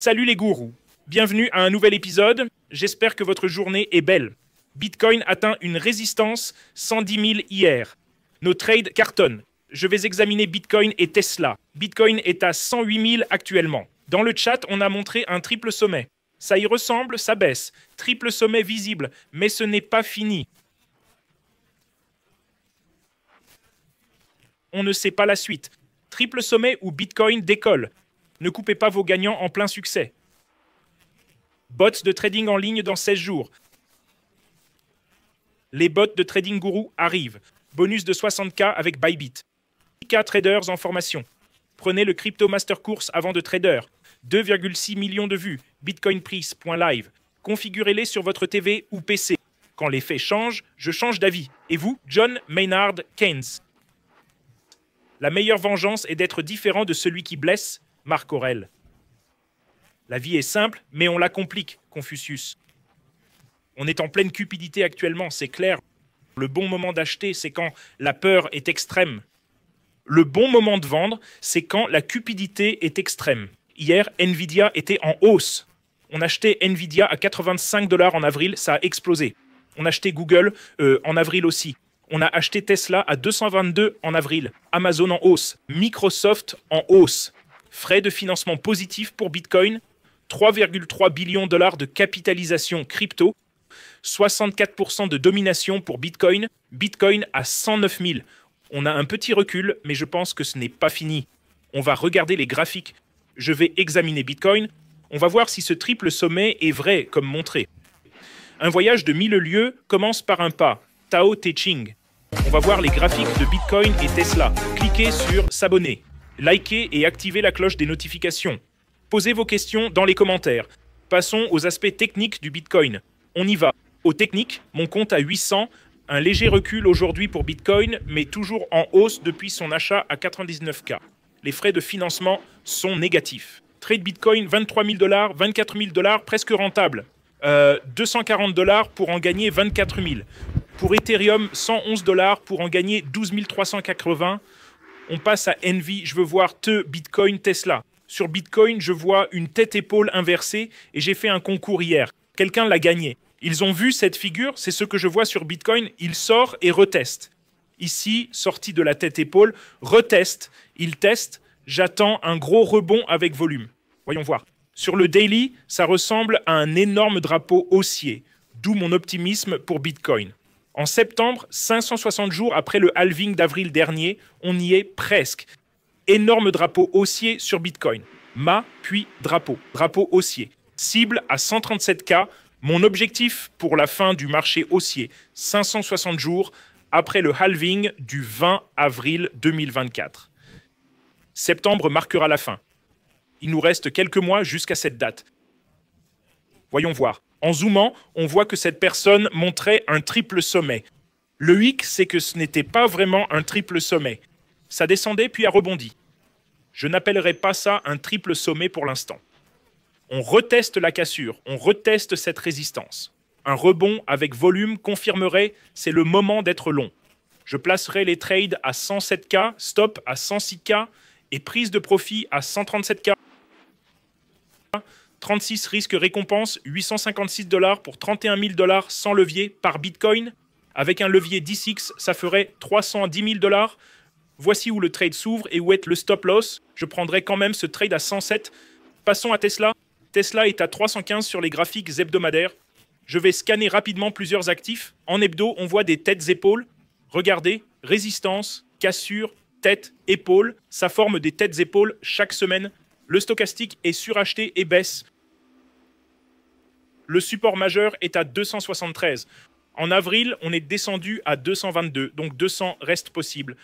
Salut les gourous, bienvenue à un nouvel épisode, j'espère que votre journée est belle. Bitcoin atteint une résistance 110 000 hier. Nos trades cartonnent. Je vais examiner Bitcoin et Tesla. Bitcoin est à 108 000 actuellement. Dans le chat, on a montré un triple sommet. Ça y ressemble, ça baisse. Triple sommet visible, mais ce n'est pas fini. On ne sait pas la suite. Triple sommet ou Bitcoin décolle. Ne coupez pas vos gagnants en plein succès. Bots de trading en ligne dans 16 jours. Les bots de Trading Guru arrivent. Bonus de 60K avec Bybit. 10K traders en formation. Prenez le Crypto Master Course avant de trader. 2,6 millions de vues. Bitcoinprice.live. Configurez-les sur votre TV ou PC. Quand les faits changent, je change d'avis. Et vous, John Maynard Keynes. La meilleure vengeance est d'être différent de celui qui blesse. Marc Aurèle. La vie est simple, mais on la complique, Confucius. On est en pleine cupidité actuellement, c'est clair. Le bon moment d'acheter, c'est quand la peur est extrême. Le bon moment de vendre, c'est quand la cupidité est extrême. Hier, Nvidia était en hausse. On achetait Nvidia à 85 $ en avril, ça a explosé. On achetait Google en avril aussi. On a acheté Tesla à 222 en avril. Amazon en hausse. Microsoft en hausse. Frais de financement positifs pour Bitcoin. 3,3 billions de dollars de capitalisation crypto. 64% de domination pour Bitcoin. Bitcoin à 109 000. On a un petit recul, mais je pense que ce n'est pas fini. On va regarder les graphiques. Je vais examiner Bitcoin. On va voir si ce triple sommet est vrai, comme montré. Un voyage de 1000 lieues commence par un pas. Tao Te Ching. On va voir les graphiques de Bitcoin et Tesla. Cliquez sur s'abonner. Likez et activez la cloche des notifications. Posez vos questions dans les commentaires. Passons aux aspects techniques du Bitcoin. On y va. Aux techniques, mon compte à 800, un léger recul aujourd'hui pour Bitcoin, mais toujours en hausse depuis son achat à 99K. Les frais de financement sont négatifs. Trade Bitcoin, 23 000 $, 24 000 $, presque rentable. 240 $ pour en gagner 24 000. Pour Ethereum, 111 $ pour en gagner 12 380. On passe à Envy, je veux voir Bitcoin, Tesla. Sur Bitcoin, je vois une tête-épaule inversée et j'ai fait un concours hier. Quelqu'un l'a gagné. Ils ont vu cette figure, c'est ce que je vois sur Bitcoin. Il sort et reteste. Ici, sorti de la tête-épaule, reteste. Il teste. J'attends un gros rebond avec volume. Voyons voir. Sur le daily, ça ressemble à un énorme drapeau haussier. D'où mon optimisme pour Bitcoin. En septembre, 560 jours après le halving d'avril dernier, on y est presque. Énorme drapeau haussier sur Bitcoin. Mât, puis drapeau. Drapeau haussier. Cible à 137K. Mon objectif pour la fin du marché haussier, 560 jours après le halving du 20 avril 2024. Septembre marquera la fin. Il nous reste quelques mois jusqu'à cette date. Voyons voir. En zoomant, on voit que cette personne montrait un triple sommet. Le hic, c'est que ce n'était pas vraiment un triple sommet. Ça descendait puis a rebondi. Je n'appellerai pas ça un triple sommet pour l'instant. On reteste la cassure, on reteste cette résistance. Un rebond avec volume confirmerait c'est le moment d'être long. Je placerai les trades à 107K, stop à 106K et prise de profit à 137K. 36 risque récompense, 856 $ pour 31 000 $ sans levier par Bitcoin. Avec un levier 10x, ça ferait 310 000 $. Voici où le trade s'ouvre et où est le stop loss. Je prendrai quand même ce trade à 107. Passons à Tesla. Tesla est à 315 sur les graphiques hebdomadaires. Je vais scanner rapidement plusieurs actifs. En hebdo, on voit des têtes-épaules. Regardez, résistance, cassure, tête, épaule. Ça forme des têtes-épaules chaque semaine. Le stochastique est suracheté et baisse. Le support majeur est à 273. En avril, on est descendu à 222, donc 200 reste possible.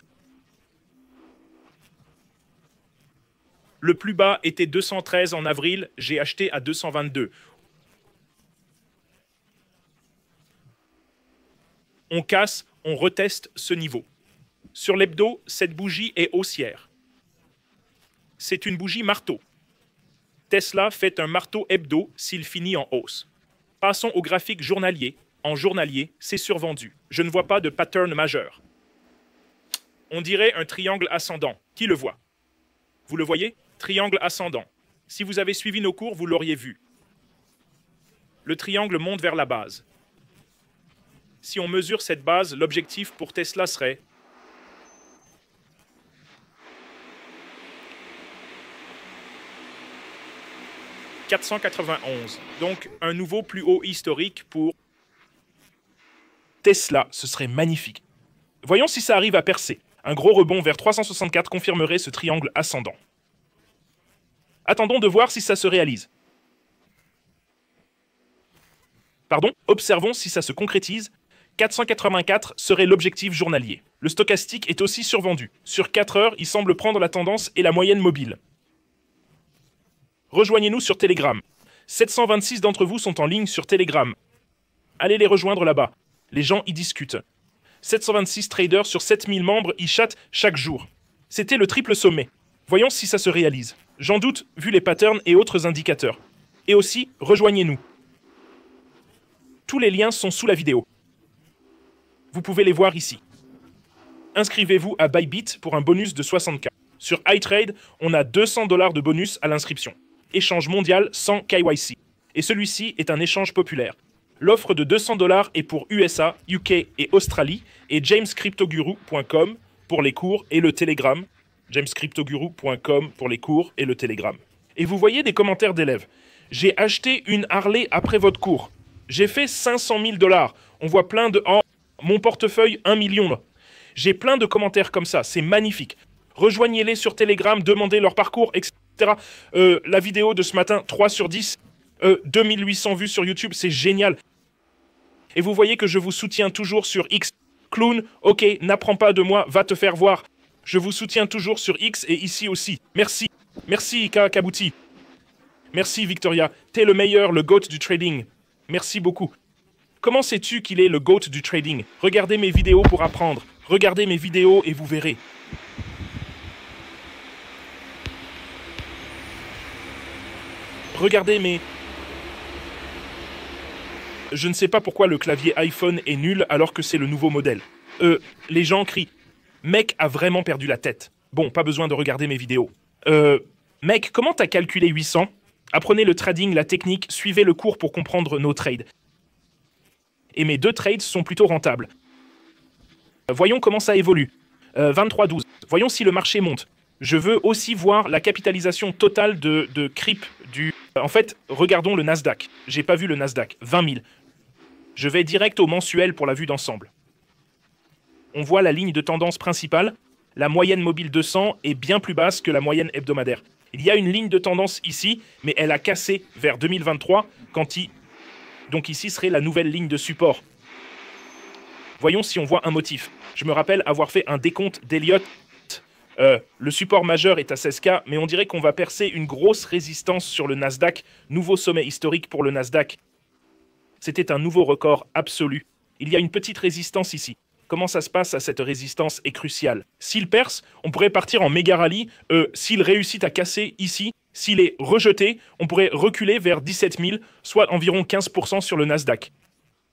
Le plus bas était 213 en avril, j'ai acheté à 222. On casse, on reteste ce niveau. Sur l'hebdo, cette bougie est haussière. C'est une bougie marteau. Tesla fait un marteau hebdo s'il finit en hausse. Passons au graphique journalier. En journalier, c'est survendu. Je ne vois pas de pattern majeur. On dirait un triangle ascendant. Qui le voit? Vous le voyez? Triangle ascendant. Si vous avez suivi nos cours, vous l'auriez vu. Le triangle monte vers la base. Si on mesure cette base, l'objectif pour Tesla serait « 491. Donc, un nouveau plus haut historique pour Tesla. Ce serait magnifique. Voyons si ça arrive à percer. Un gros rebond vers 364 confirmerait ce triangle ascendant. Attendons de voir si ça se réalise. Pardon, observons si ça se concrétise. 484 serait l'objectif journalier. Le stochastique est aussi survendu. Sur 4 heures, il semble prendre la tendance et la moyenne mobile. Rejoignez-nous sur Telegram. 726 d'entre vous sont en ligne sur Telegram. Allez les rejoindre là-bas. Les gens y discutent. 726 traders sur 7000 membres y chattent chaque jour. C'était le triple sommet. Voyons si ça se réalise. J'en doute, vu les patterns et autres indicateurs. Et aussi, rejoignez-nous. Tous les liens sont sous la vidéo. Vous pouvez les voir ici. Inscrivez-vous à Bybit pour un bonus de 60K. Sur iTrade, on a 200 $ de bonus à l'inscription. Échange mondial sans KYC. Et celui-ci est un échange populaire. L'offre de 200 $ est pour USA, UK et Australie et jamescryptoguru.com pour les cours et le Telegram. jamescryptoguru.com pour les cours et le Telegram. Et vous voyez des commentaires d'élèves. J'ai acheté une Harley après votre cours. J'ai fait 500 000 $. On voit plein de... Oh, mon portefeuille, 1 million. J'ai plein de commentaires comme ça. C'est magnifique. Rejoignez-les sur Telegram, demandez leur parcours, etc. La vidéo de ce matin, 3 sur 10. 2800 vues sur YouTube, c'est génial. Et vous voyez que je vous soutiens toujours sur X. Clown, ok, n'apprends pas de moi, va te faire voir. Je vous soutiens toujours sur X et ici aussi. Merci. Merci, Kabouti. Merci, Victoria. T'es le meilleur, le GOAT du trading. Merci beaucoup. Comment sais-tu qu'il est le GOAT du trading? Regardez mes vidéos pour apprendre. Regardez mes vidéos et vous verrez. Regardez mes... Je ne sais pas pourquoi le clavier iPhone est nul alors que c'est le nouveau modèle. Les gens crient. Mec a vraiment perdu la tête. Bon, pas besoin de regarder mes vidéos. Mec, comment t'as calculé 800? Apprenez le trading, la technique, suivez le cours pour comprendre nos trades. Et mes 2 trades sont plutôt rentables. Voyons comment ça évolue. 23,12. Voyons si le marché monte. Je veux aussi voir la capitalisation totale de CRIP du... En fait, regardons le Nasdaq. J'ai pas vu le Nasdaq. 20 000. Je vais direct au mensuel pour la vue d'ensemble. On voit la ligne de tendance principale. La moyenne mobile 200 est bien plus basse que la moyenne hebdomadaire. Il y a une ligne de tendance ici, mais elle a cassé vers 2023, donc ici serait la nouvelle ligne de support. Voyons si on voit un motif. Je me rappelle avoir fait un décompte d'Elliott. Le support majeur est à 16K, mais on dirait qu'on va percer une grosse résistance sur le Nasdaq. Nouveau sommet historique pour le Nasdaq. C'était un nouveau record absolu. Il y a une petite résistance ici. Comment ça se passe à cette résistance est cruciale. S'il perce, on pourrait partir en méga rallye. S'il réussit à casser ici, s'il est rejeté, on pourrait reculer vers 17 000, soit environ 15% sur le Nasdaq.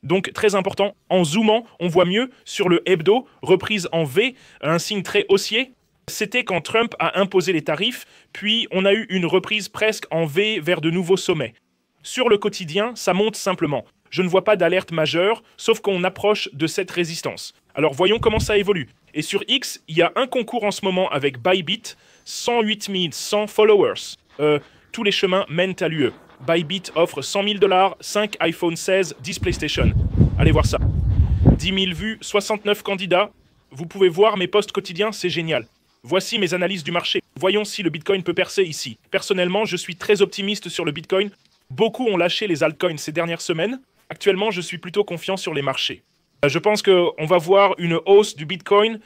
Donc très important, en zoomant, on voit mieux sur le hebdo, reprise en V, un signe très haussier. C'était quand Trump a imposé les tarifs, puis on a eu une reprise presque en V vers de nouveaux sommets. Sur le quotidien, ça monte simplement. Je ne vois pas d'alerte majeure, sauf qu'on approche de cette résistance. Alors voyons comment ça évolue. Et sur X, il y a un concours en ce moment avec Bybit, 108 100 followers. Tous les chemins mènent à l'UE. Bybit offre 100 000 $, 5 iPhone 16, 10 PlayStation. Allez voir ça. 10 000 vues, 69 candidats. Vous pouvez voir mes posts quotidiens, c'est génial. Voici mes analyses du marché. Voyons si le Bitcoin peut percer ici. Personnellement, je suis très optimiste sur le Bitcoin. Beaucoup ont lâché les altcoins ces dernières semaines. Actuellement, je suis plutôt confiant sur les marchés. Je pense qu'on va voir une hausse du Bitcoin,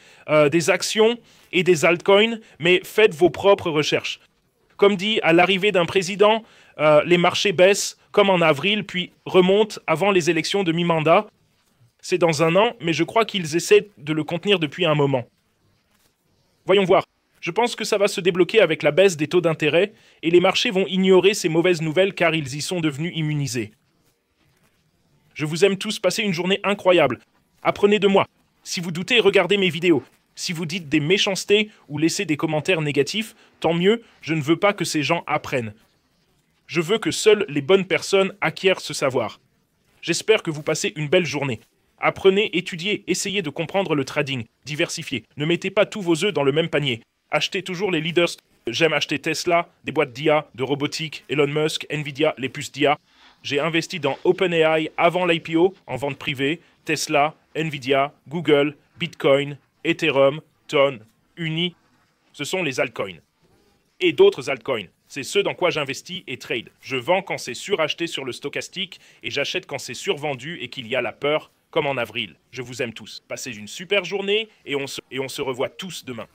des actions et des altcoins, mais faites vos propres recherches. Comme dit, à l'arrivée d'un président, les marchés baissent comme en avril, puis remontent avant les élections de mi-mandat. C'est dans un an, mais je crois qu'ils essaient de le contenir depuis un moment. Voyons voir. Je pense que ça va se débloquer avec la baisse des taux d'intérêt, et les marchés vont ignorer ces mauvaises nouvelles car ils y sont devenus immunisés. Je vous aime tous, passez une journée incroyable. Apprenez de moi. Si vous doutez, regardez mes vidéos. Si vous dites des méchancetés ou laissez des commentaires négatifs, tant mieux, je ne veux pas que ces gens apprennent. Je veux que seules les bonnes personnes acquièrent ce savoir. J'espère que vous passez une belle journée. Apprenez, étudiez, essayez de comprendre le trading, diversifiez. Ne mettez pas tous vos œufs dans le même panier. Achetez toujours les leaders. J'aime acheter Tesla, des boîtes d'IA, de robotique, Elon Musk, Nvidia, les puces d'IA. J'ai investi dans OpenAI avant l'IPO, en vente privée, Tesla, Nvidia, Google, Bitcoin, Ethereum, Ton, Uni. Ce sont les altcoins. Et d'autres altcoins. C'est ce dans quoi j'investis et trade. Je vends quand c'est suracheté sur le stochastique et j'achète quand c'est survendu et qu'il y a la peur, comme en avril. Je vous aime tous. Passez une super journée et on se revoit tous demain.